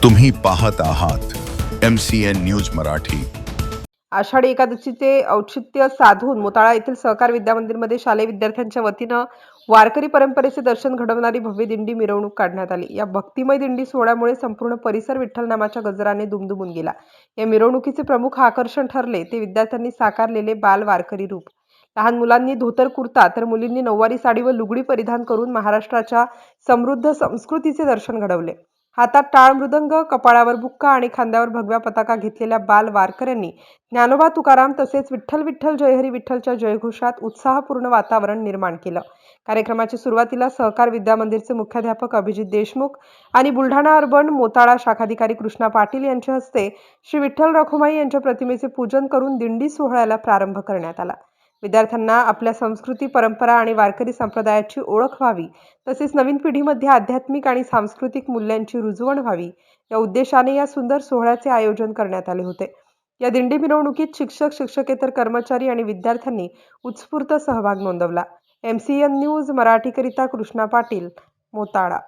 तुम्ही पाहत आहात MCN न्यूज मराठी। आषाढी एकादशीचे औचित्य साधून मोताळा येथील सहकार विद्यामंदिरमध्ये शालेय विद्यार्थ्यांच्या वतीनं वारकरी परंपरेचे दर्शन घडवणारी भव्य दिंडी मिरवणूक काढण्यात आली। या भक्तिमय दिंडी सोहळ्यामुळे संपूर्ण परिसर विठ्ठल नामाच्या गजराने दुमदुमून गेला। या मिरवणुकीचे प्रमुख आकर्षण ठरले ते विद्यार्थ्यांनी साकारलेले बाल वारकरी रूप। लहान मुलांनी धोतर कुर्ता तर मुलींनी नऊवारी साडी व लुगडी परिधान करून महाराष्ट्राच्या समृद्ध संस्कृतीचे दर्शन घडवले। हातात टाळ मृदंग, कपाळावर बुक्का आणि खांद्यावर भगव्या पताका घेतलेल्या बाल वारकऱ्यांनी ज्ञानोबा तुकाराम तसेच विठ्ठल विठ्ठल जय हरी विठ्ठलच्या जयघोषात उत्साहपूर्ण वातावरण निर्माण केलं। कार्यक्रमाच्या सुरुवातीला सहकार विद्यामंदिरचे मुख्याध्यापक अभिजित देशमुख आणि बुलढाणा अर्बन मोताळा शाखाधिकारी कृष्णा पाटील यांच्या हस्ते श्री विठ्ठल रखुमाई यांच्या प्रतिमेचे पूजन करून दिंडी सोहळ्याला प्रारंभ करण्यात आला। विद्यार्थ्यांना आपल्या संस्कृती, परंपरा आणि वारकरी संप्रदायाची ओळख व्हावी, तसेच नवीन पिढीमध्ये आध्यात्मिक आणि सांस्कृतिक मूल्यांची रुजवण व्हावी या उद्देशाने या सुंदर सोहळ्याचे आयोजन करण्यात आले होते। या दिंडी मिरवणुकीत शिक्षक, शिक्षकेतर कर्मचारी आणि विद्यार्थ्यांनी उत्स्फूर्त सहभाग नोंदवला। MCN न्यूज मराठीकरिता कृष्णा पाटील, मोताळा।